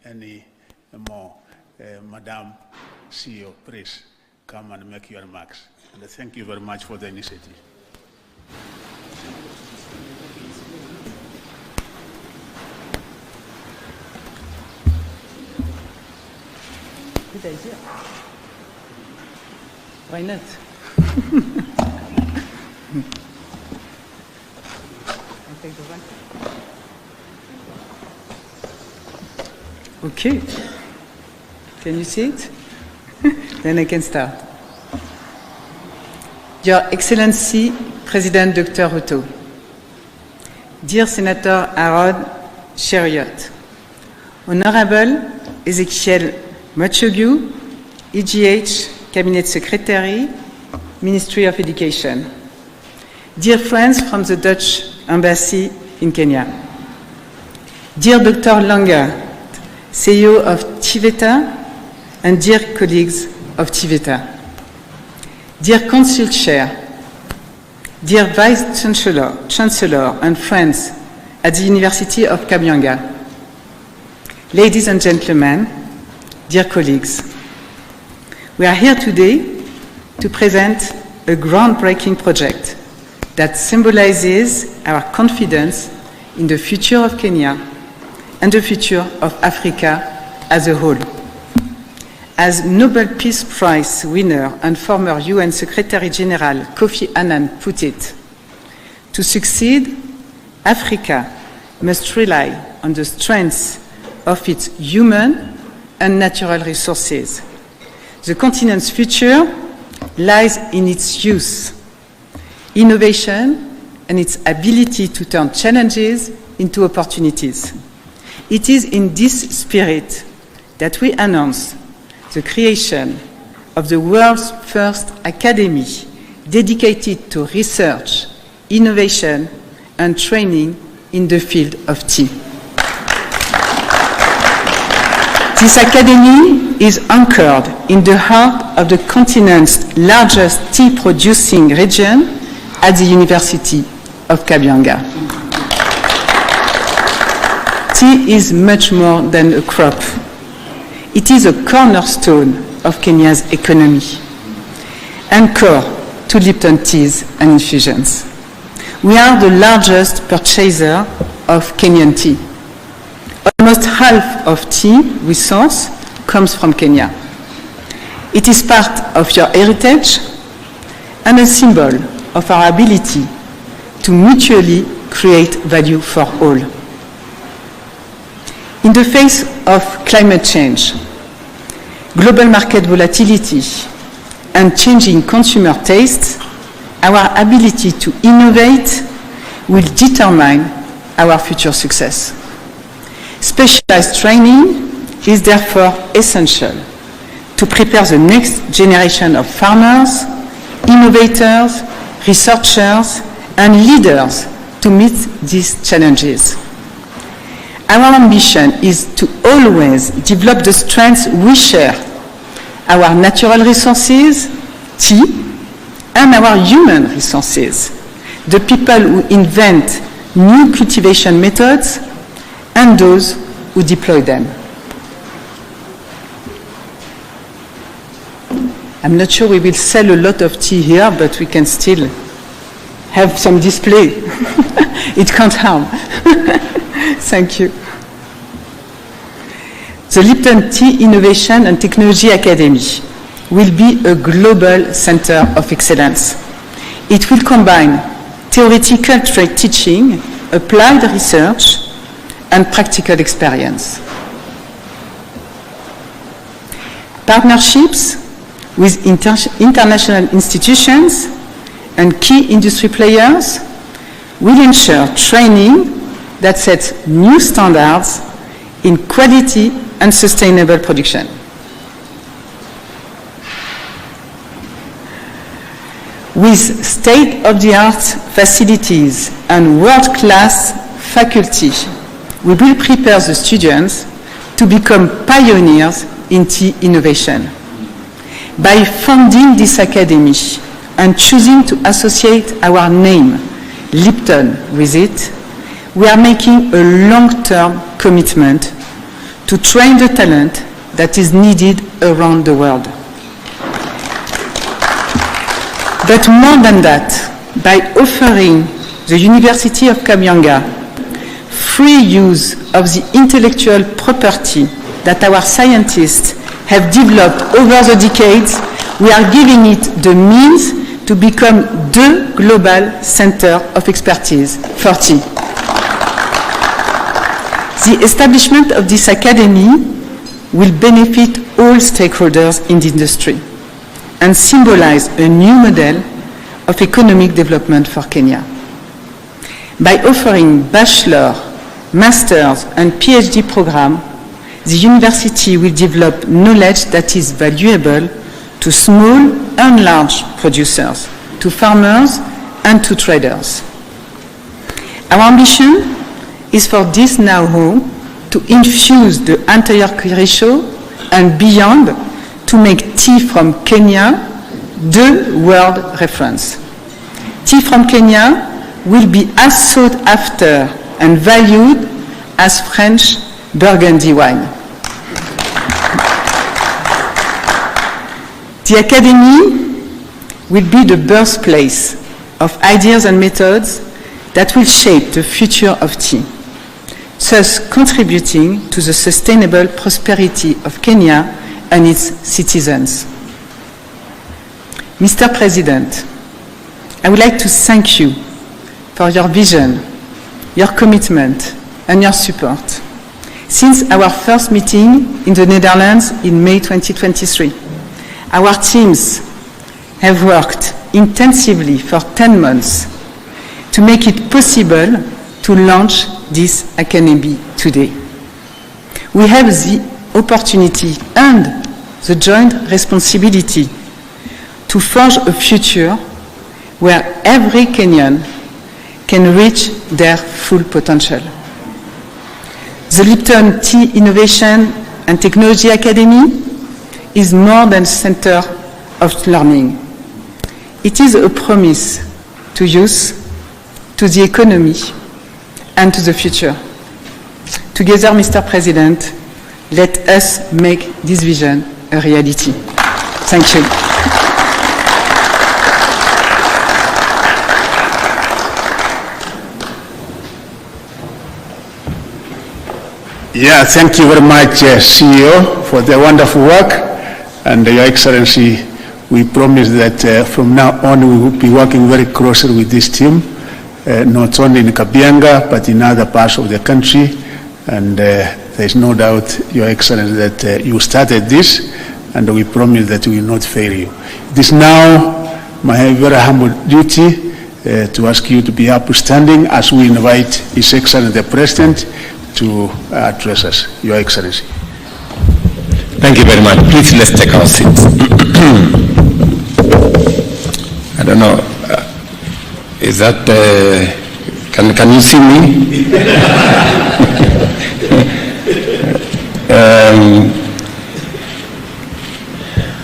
any more. Madam CEO, please come and make your remarks. And thank you very much for the initiative. Good idea. Why not? I'll take the one. Okay. Can you see it? Then I can start. Your Excellency, President Dr. Ruto, dear Senator Harold Chariot, Honorable Ezekiel Machogu, EGH, Cabinet Secretary, Ministry of Education, dear friends from the Dutch Embassy in Kenya, dear Dr. Langer, CEO of TVETA, and dear colleagues of TVETA, dear Council Chair, dear Vice Chancellor and friends at the University of Kabianga, ladies and gentlemen, dear colleagues, we are here today to present a groundbreaking project that symbolizes our confidence in the future of Kenya and the future of Africa as a whole. As Nobel Peace Prize winner and former UN Secretary General Kofi Annan put it, to succeed, Africa must rely on the strength of its human and natural resources. The continent's future lies in its youth, innovation, and its ability to turn challenges into opportunities. It is in this spirit that we announce the creation of the world's first academy dedicated to research, innovation, and training in the field of tea. This academy is anchored in the heart of the continent's largest tea-producing region at the University of Kabianga. Tea is much more than a crop. It is a cornerstone of Kenya's economy and core to Lipton teas and infusions. We are the largest purchaser of Kenyan tea. Almost half of tea we source comes from Kenya. It is part of your heritage and a symbol of our ability to mutually create value for all. In the face of climate change, global market volatility, and changing consumer tastes, our ability to innovate will determine our future success. Specialized training is therefore essential to prepare the next generation of farmers, innovators, researchers, and leaders to meet these challenges. Our ambition is to always develop the strengths we share, our natural resources, tea, and our human resources, the people who invent new cultivation methods and those who deploy them. I'm not sure we will sell a lot of tea here, but we can still have some display. It can't harm. Thank you. The Lipton Tea Innovation and Technology Academy will be a global center of excellence. It will combine theoretical teaching, applied research, and practical experience. Partnerships with international institutions and key industry players will ensure training that sets new standards in quality and sustainable production. With state-of-the-art facilities and world-class faculty, we will prepare the students to become pioneers in tea innovation. By funding this academy and choosing to associate our name, Lipton, with it, we are making a long-term commitment to train the talent that is needed around the world. But more than that, by offering the University of Kabianga free use of the intellectual property that our scientists have developed over the decades, we are giving it the means to become the global center of expertise for tea. The establishment of this academy will benefit all stakeholders in the industry and symbolize a new model of economic development for Kenya. By offering bachelor, master's, and PhD programs, the university will develop knowledge that is valuable to small and large producers, to farmers, and to traders. Our ambition is for this know-how to infuse the entire Kirisho and beyond to make tea from Kenya the world reference. Tea from Kenya will be as sought after and valued as French Burgundy wine. The Academy will be the birthplace of ideas and methods that will shape the future of tea, thus contributing to the sustainable prosperity of Kenya and its citizens. Mr. President, I would like to thank you for your vision, your commitment, and your support since our first meeting in the Netherlands in May 2023. Our teams have worked intensively for 10 months to make it possible to launch this academy today. We have the opportunity and the joint responsibility to forge a future where every Kenyan can reach their full potential. The Lipton Tea Innovation and Technology Academy is more than a center of learning. It is a promise to youth, to the economy, and to the future. Together, Mr. President, let us make this vision a reality. Thank you. Yeah, thank you very much, CEO, for the wonderful work. And Your Excellency, we promise that from now on we will be working very closely with this team, not only in Kabianga, but in other parts of the country. And there is no doubt, Your Excellency, that you started this, and we promise that we will not fail you. It is now my very humble duty to ask you to be upstanding as we invite His Excellency the President to address us. Your Excellency. Thank you very much. Please, let's take our seats. I don't know, is that, can you see me?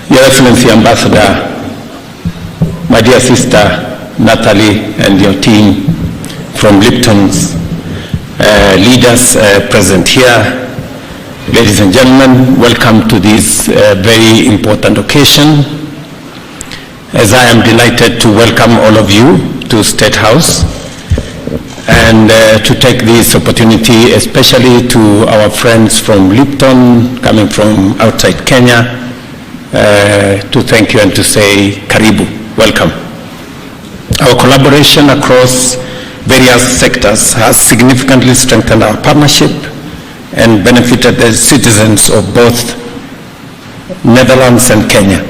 Your Excellency Ambassador, my dear sister Natalie and your team from Lipton's, leaders present here, ladies and gentlemen, welcome to this very important occasion. As I am delighted to welcome all of you to State House and to take this opportunity, especially to our friends from Lipton, coming from outside Kenya, to thank you and to say karibu, welcome. Our collaboration across various sectors has significantly strengthened our partnership and benefited the citizens of both Netherlands and Kenya.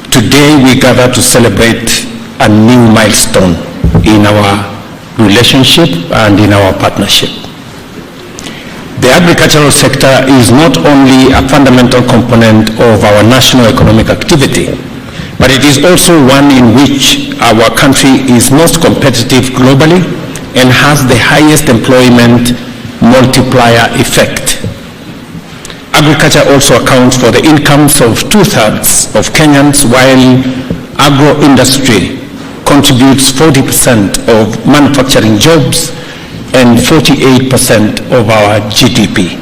Today we gather to celebrate a new milestone in our relationship and in our partnership. The agricultural sector is not only a fundamental component of our national economic activity, but it is also one in which our country is most competitive globally and has the highest employment multiplier effect. Agriculture also accounts for the incomes of 2/3 of Kenyans, while agro-industry contributes 40% of manufacturing jobs and 48% of our GDP.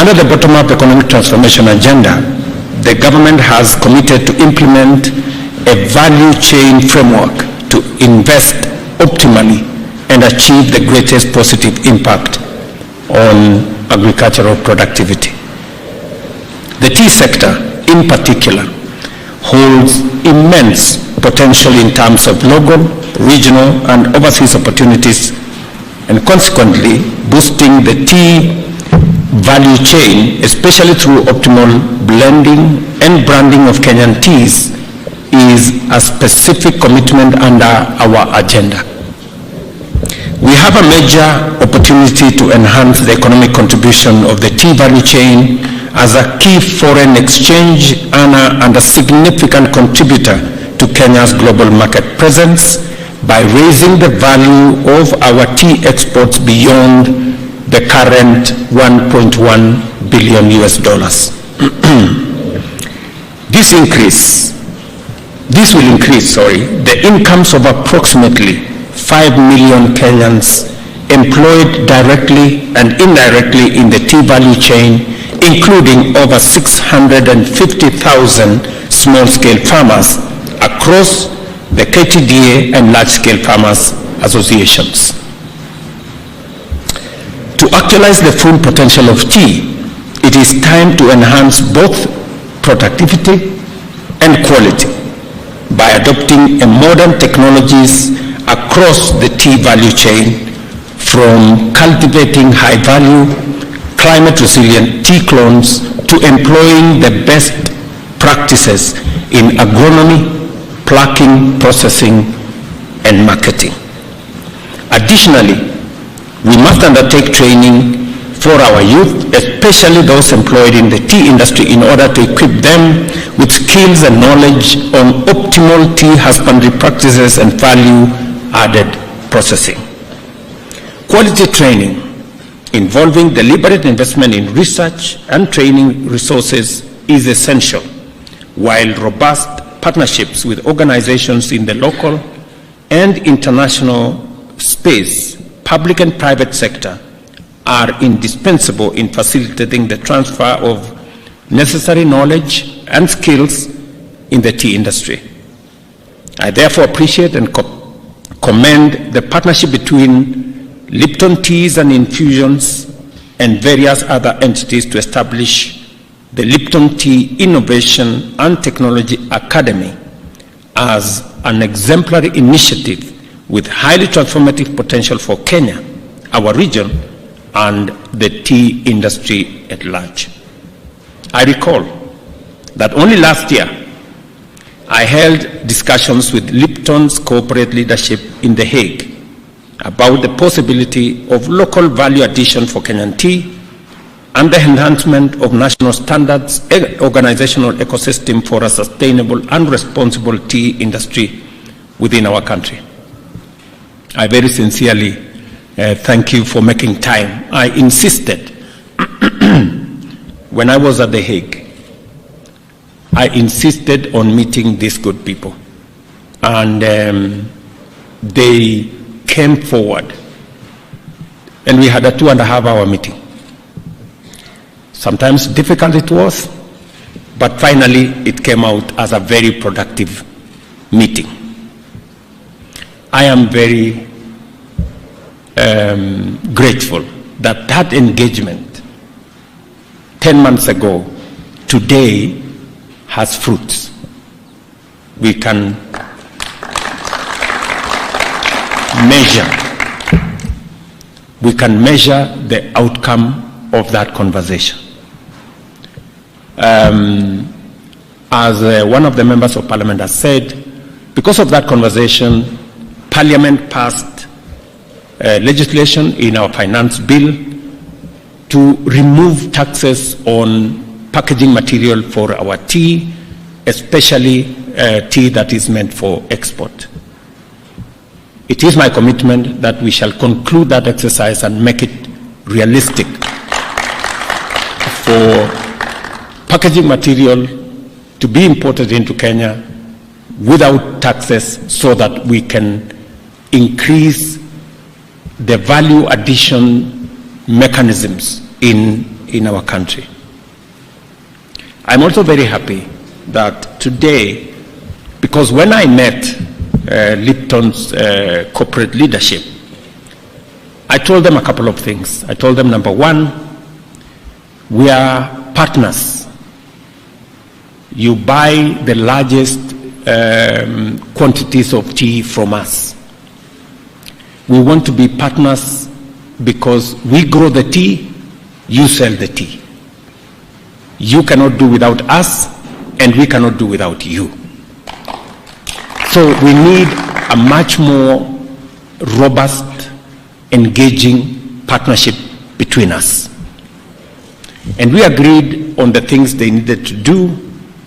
Under the bottom-up economic transformation agenda, the government has committed to implement a value chain framework to invest optimally and achieve the greatest positive impact on agricultural productivity. The tea sector, in particular, holds immense potential in terms of local, regional, and overseas opportunities, and consequently boosting the tea value chain, especially through optimal blending and branding of Kenyan teas, is a specific commitment under our agenda. We have a major opportunity to enhance the economic contribution of the tea value chain as a key foreign exchange earner and a significant contributor to Kenya's global market presence by raising the value of our tea exports beyond the current $1.1 billion US. This will increase the incomes of approximately 5 million Kenyans employed directly and indirectly in the tea value chain, including over 650,000 small-scale farmers across the KTDA and large-scale farmers associations. To actualize the full potential of tea, it is time to enhance both productivity and quality by adopting modern technologies across the tea value chain, from cultivating high-value, climate-resilient tea clones to employing the best practices in agronomy, plucking, processing, and marketing. Additionally, we must undertake training for our youth, especially those employed in the tea industry, in order to equip them with skills and knowledge on optimal tea husbandry practices and value-added processing. Quality training involving deliberate investment in research and training resources is essential, while robust partnerships with organizations in the local and international space, public and private sector, are indispensable in facilitating the transfer of necessary knowledge and skills in the tea industry. I therefore appreciate and commend the partnership between Lipton Teas and Infusions and various other entities to establish the Lipton Tea Innovation and Technology Academy as an exemplary initiative with highly transformative potential for Kenya, our region, and the tea industry at large. I recall that only last year I held discussions with Lipton's corporate leadership in The Hague about the possibility of local value addition for Kenyan tea and the enhancement of national standards and organizational ecosystem for a sustainable and responsible tea industry within our country. I very sincerely thank you for making time. I insisted when I was at The Hague, I insisted on meeting these good people, and they came forward, and we had a 2.5-hour meeting. Sometimes difficult it was, but finally it came out as a very productive meeting. I am very grateful that that engagement 10 months ago today has fruits. We can measure the outcome of that conversation. As one of the members of parliament has said, because of that conversation, Parliament passed legislation in our finance bill to remove taxes on packaging material for our tea, especially tea that is meant for export. It is my commitment that we shall conclude that exercise and make it realistic for packaging material to be imported into Kenya without taxes, so that we can increase the value addition mechanisms in in our country. I'm also very happy that today, because when I met Lipton's corporate leadership, I told them a couple of things. I told them, number one, we are partners. You buy the largest quantities of tea from us. We want to be partners because we grow the tea, you sell the tea. You cannot do without us, and we cannot do without you. So we need a much more robust, engaging partnership between us. And we agreed on the things they needed to do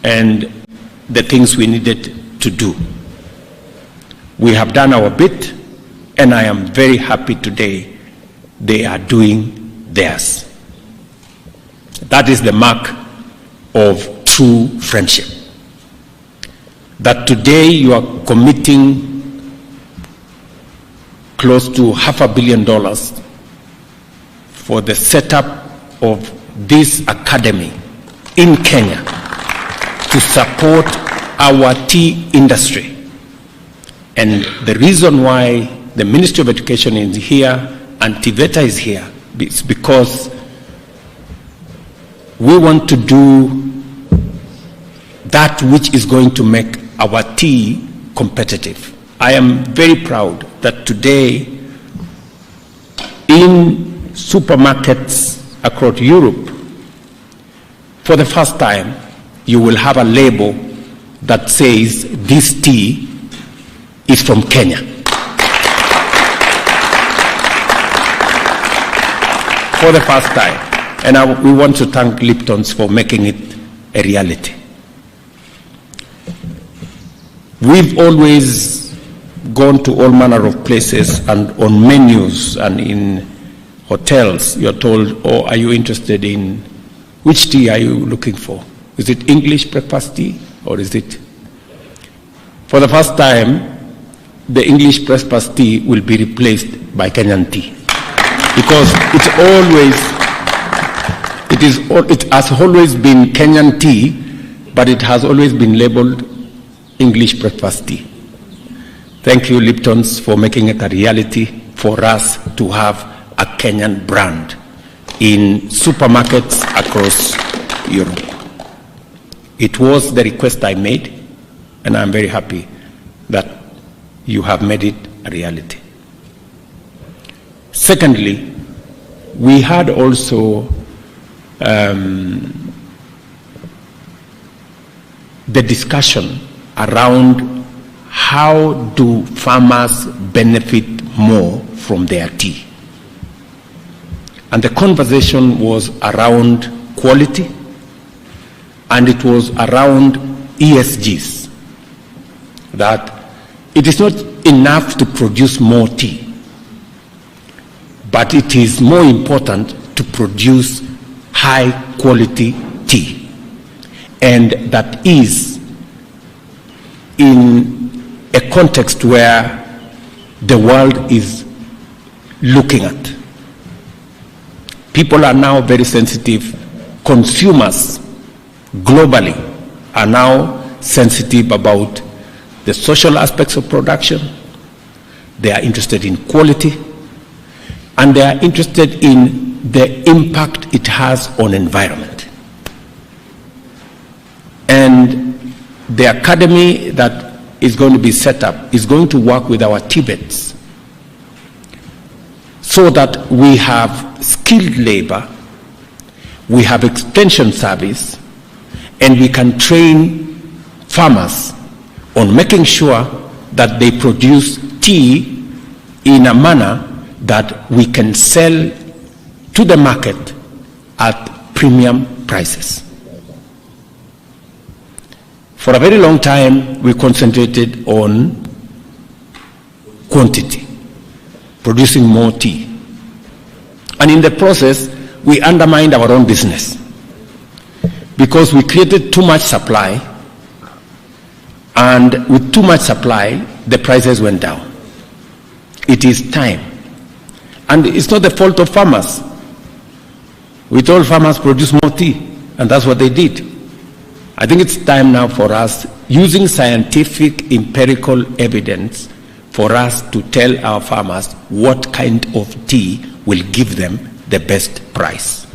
and the things we needed to do. We have done our bit, and I am very happy today they are doing theirs. That is the mark of true friendship. That today you are committing close to $500 million for the setup of this academy in Kenya to support our tea industry. And the reason why the Ministry of Education is here and TVETA is here is because we want to do that which is going to make our tea competitive. I am very proud that today in supermarkets across Europe, for the first time, you will have a label that says this tea is from Kenya. For the first time. And we want to thank Lipton's for making it a reality. We've always gone to all manner of places and on menus and in hotels, you're told, oh, are you interested in, which tea are you looking for? Is it English breakfast tea or is it? For the first time, the English breakfast tea will be replaced by Kenyan tea. Because it has always been Kenyan tea, but it has always been labeled English breakfast tea. Thank you, Lipton's, for making it a reality for us to have a Kenyan brand in supermarkets across Europe. It was the request I made, and I'm very happy that you have made it a reality. Secondly, we had also the discussion around how do farmers benefit more from their tea. And the conversation was around quality, and it was around ESGs, that it is not enough to produce more tea, but it is more important to produce high quality tea. And that is in a context where the world is looking at. People are now very sensitive. Consumers globally are now sensitive about the social aspects of production. They are interested in quality, and they are interested in the impact it has on environment. And the academy that is going to be set up is going to work with our Tibets so that we have skilled labor, we have extension service, and we can train farmers on making sure that they produce tea in a manner that we can sell to the market at premium prices. For a very long time, we concentrated on quantity, producing more tea. And in the process, we undermined our own business because we created too much supply, and with too much supply, the prices went down. It is time. And it's not the fault of farmers. We told farmers produce more tea, and that's what they did. I think it's time now for us, using scientific empirical evidence, for us to tell our farmers what kind of tea will give them the best price.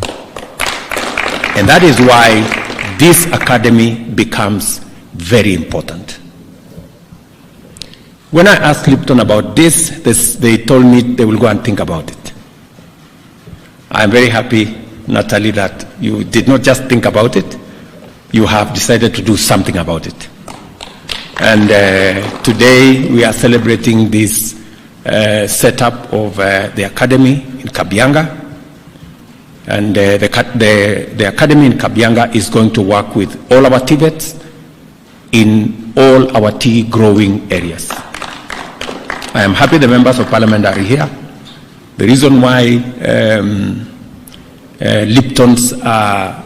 And that is why this academy becomes very important. When I asked Lipton about this, they told me they will go and think about it. I'm very happy, Natalie, that you did not just think about it, you have decided to do something about it. And today we are celebrating this setup of the academy in Kabianga. And the academy in Kabianga is going to work with all our TVETs in all our tea growing areas. I am happy the members of parliament are here. The reason why Liptons are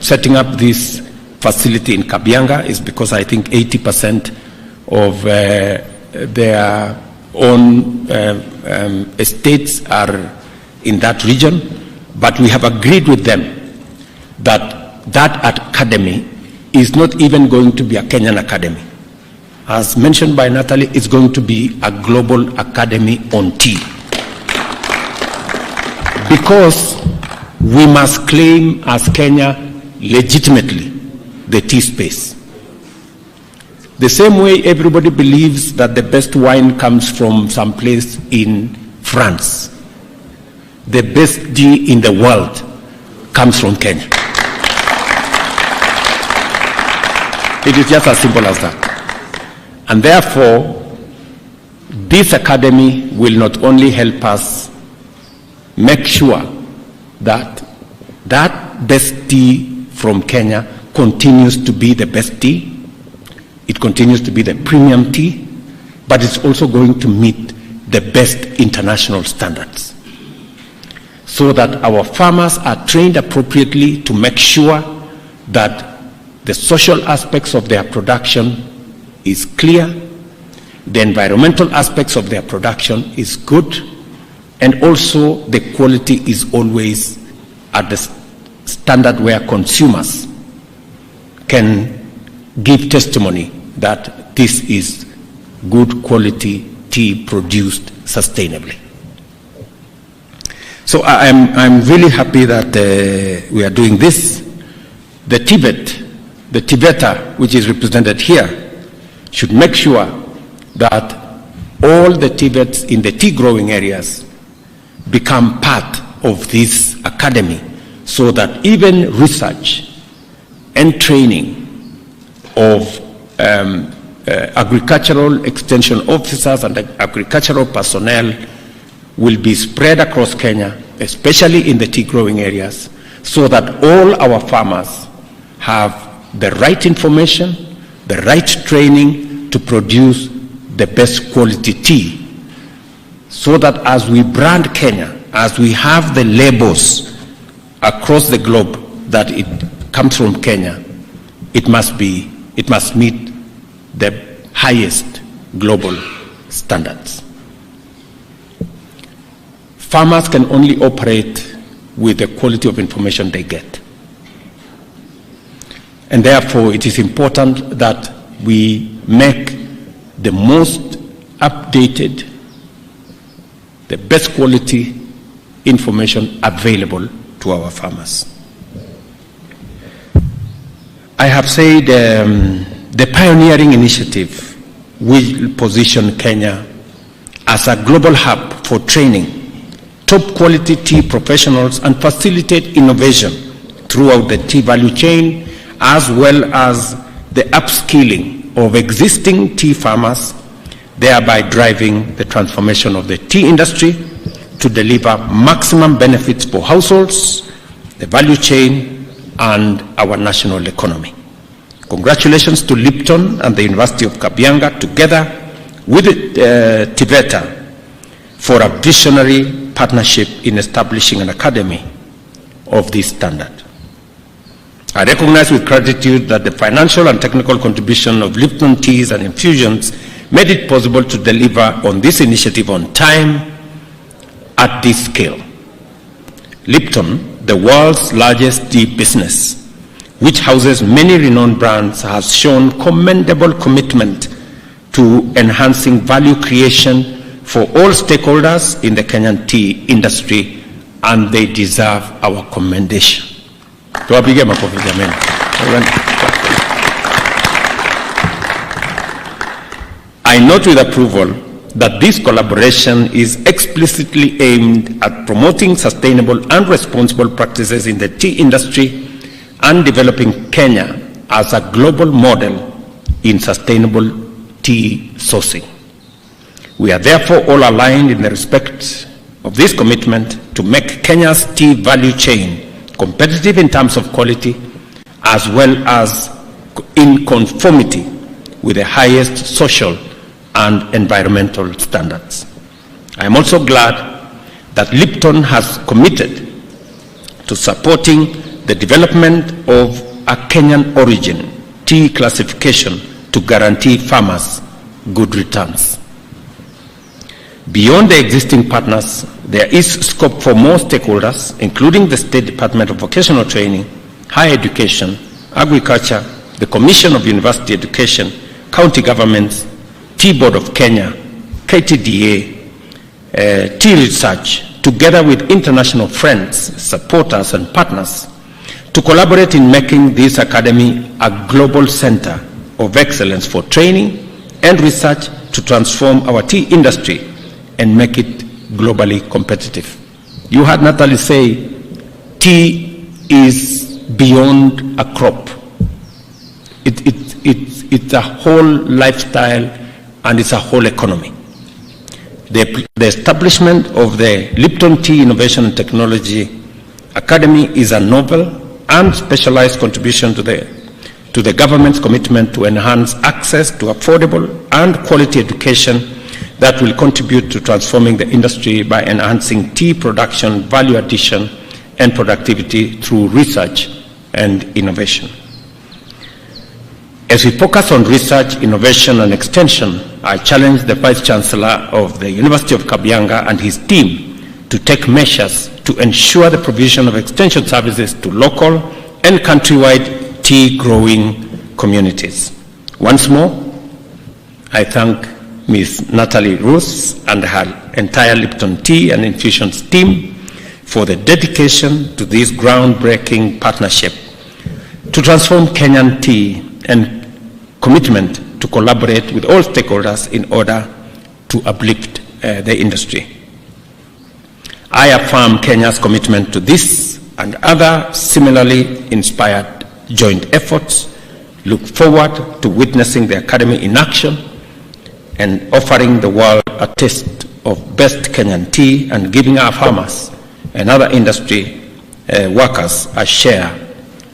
setting up this facility in Kabianga is because I think 80% of their own estates are in that region, but we have agreed with them that that academy is not even going to be a Kenyan academy. As mentioned by Natalie, it's going to be a global academy on tea. Because we must claim as Kenya legitimately the tea space. The same way everybody believes that the best wine comes from some place in France, the best tea in the world comes from Kenya. It is just as simple as that. And therefore, this academy will not only help us make sure that that best tea from Kenya continues to be the best tea, it continues to be the premium tea, but it's also going to meet the best international standards, so that our farmers are trained appropriately to make sure that the social aspects of their production is clear, the environmental aspects of their production is good, and also the quality is always at the standard where consumers can give testimony that this is good quality tea produced sustainably. So I'm really happy that we are doing this. The TVETA, which is represented here, should make sure that all the TVETs in the tea growing areas become part of this academy, so that even research and training of agricultural extension officers and agricultural personnel will be spread across Kenya, especially in the tea growing areas, so that all our farmers have the right information, the right training to produce the best quality tea, so that as we brand Kenya, as we have the labels across the globe that it comes from Kenya, it must meet the highest global standards. Farmers can only operate with the quality of information they get. And therefore, it is important that we make the most updated, the best quality information available to our farmers. I have said the pioneering initiative will position Kenya as a global hub for training top quality tea professionals and facilitate innovation throughout the tea value chain, as well as the upskilling of existing tea farmers, thereby driving the transformation of the tea industry to deliver maximum benefits for households, the value chain, and our national economy. Congratulations to Lipton and the University of Kabianga, together with TVETA, for a visionary partnership in establishing an academy of this standard. I recognize with gratitude that the financial and technical contribution of Lipton Teas and Infusions made it possible to deliver on this initiative on time at this scale. Lipton, the world's largest tea business, which houses many renowned brands, has shown commendable commitment to enhancing value creation for all stakeholders in the Kenyan tea industry, and they deserve our commendation. Tuwapige makofi jameni. I note with approval that this collaboration is explicitly aimed at promoting sustainable and responsible practices in the tea industry and developing Kenya as a global model in sustainable tea sourcing. We are therefore all aligned in the respect of this commitment to make Kenya's tea value chain competitive in terms of quality, as well as in conformity with the highest social and environmental standards. I am also glad that Lipton has committed to supporting the development of a Kenyan origin tea classification to guarantee farmers good returns. Beyond the existing partners, there is scope for more stakeholders, including the State Department of Vocational Training, Higher Education, Agriculture, the Commission of University Education, county governments, Tea Board of Kenya, KTDA, Tea Research, together with international friends, supporters, and partners, to collaborate in making this academy a global center of excellence for training and research to transform our tea industry and make it globally competitive. You heard Natalie say, tea is beyond a crop. It's a whole lifestyle and it's a whole economy. The establishment of the Lipton Tea Innovation and Technology Academy is a novel and specialized contribution to the government's commitment to enhance access to affordable and quality education that will contribute to transforming the industry by enhancing tea production, value addition, and productivity through research and innovation. As we focus on research, innovation, and extension, I challenge the Vice Chancellor of the University of Kabianga and his team to take measures to ensure the provision of extension services to local and countrywide tea-growing communities. Once more, I thank Ms. Natalie Roos and her entire Lipton Tea and Infusions team for the dedication to this groundbreaking partnership to transform Kenyan tea and commitment to collaborate with all stakeholders in order to uplift the industry. I affirm Kenya's commitment to this and other similarly inspired joint efforts, look forward to witnessing the Academy in action and offering the world a taste of best Kenyan tea and giving our farmers and other industry workers a share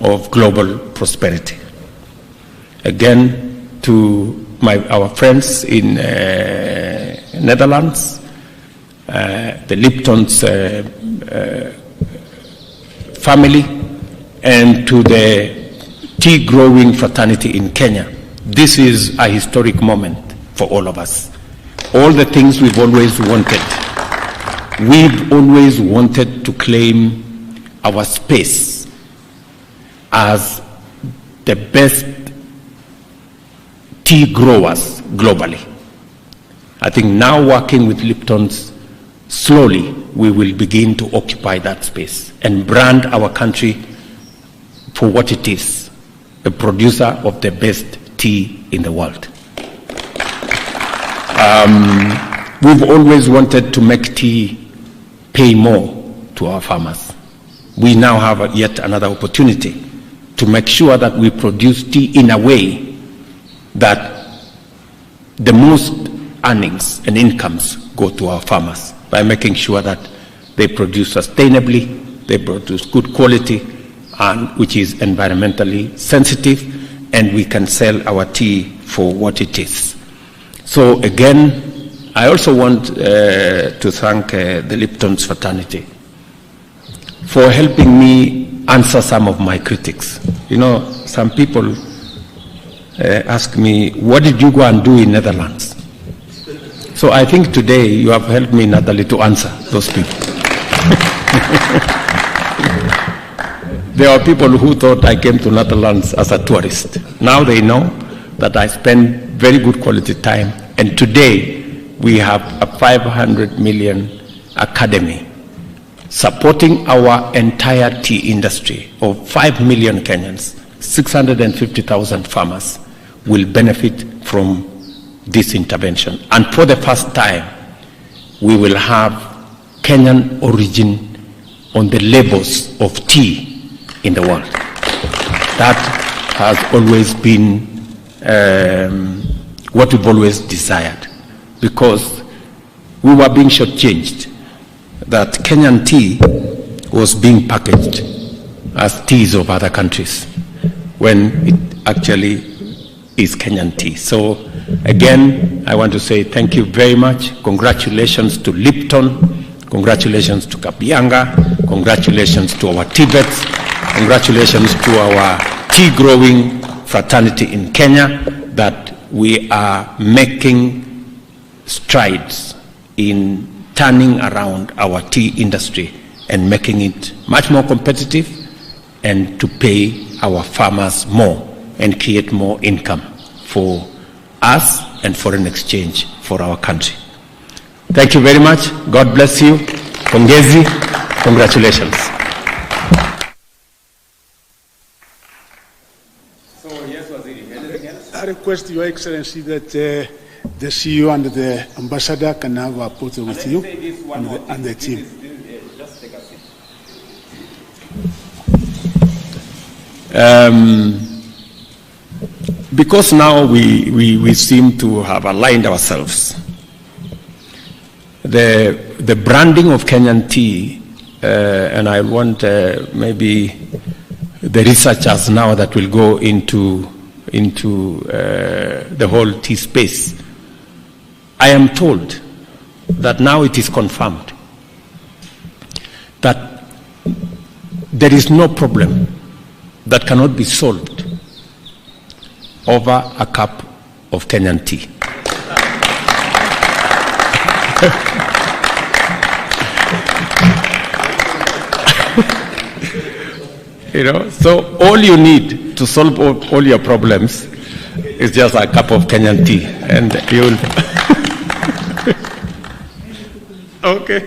of global prosperity. Again, to our friends in Netherlands, the Lipton's family, and to the tea growing fraternity in Kenya. This is a historic moment for all of us. All the things we've always wanted. We've always wanted to claim our space as the best tea growers globally. I think now working with Lipton's, slowly we will begin to occupy that space and brand our country for what it is, a producer of the best tea in the world. We've always wanted to make tea pay more to our farmers. We now have yet another opportunity to make sure that we produce tea in a way that the most earnings and incomes go to our farmers, by making sure that they produce sustainably, they produce good quality, and which is environmentally sensitive, and we can sell our tea for what it is. So again, I also want to thank the Lipton's fraternity for helping me answer some of my critics. You know, some people ask me, what did you go and do in Netherlands? So I think today you have helped me, Natalie, to answer those people. There are people who thought I came to Netherlands as a tourist. Now they know that I spend very good quality time. And today, we have a 500 million academy supporting our entire tea industry of 5 million Kenyans. 650,000 farmers will benefit from this intervention. And for the first time, we will have Kenyan origin on the labels of tea in the world. That has always been what we've always desired, because we were being shortchanged, that Kenyan tea was being packaged as teas of other countries, when it actually is Kenyan tea. So again, I want to say thank you very much. Congratulations to Lipton, congratulations to Kabianga, congratulations to our Tibets, congratulations to our tea growing fraternity in Kenya, that we are making strides in turning around our tea industry and making it much more competitive, and to pay our farmers more and create more income for us and foreign exchange for our country. Thank you very much. God bless you. Pongezi. Congratulations. So, yes, Waziri, anything else? I request Your Excellency that the CEO and the ambassador can have a photo with you and the team. Just take a seat. Because now we seem to have aligned ourselves, the branding of Kenyan tea, and I want maybe the researchers now that will go into the whole tea space. I am told that now it is confirmed that there is no problem that cannot be solved over a cup of Kenyan tea. You know, so all you need to solve all your problems is just a cup of Kenyan tea, and you will. Okay.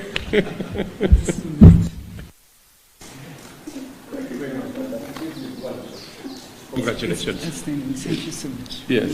Congratulations. Thank you so much. Yes.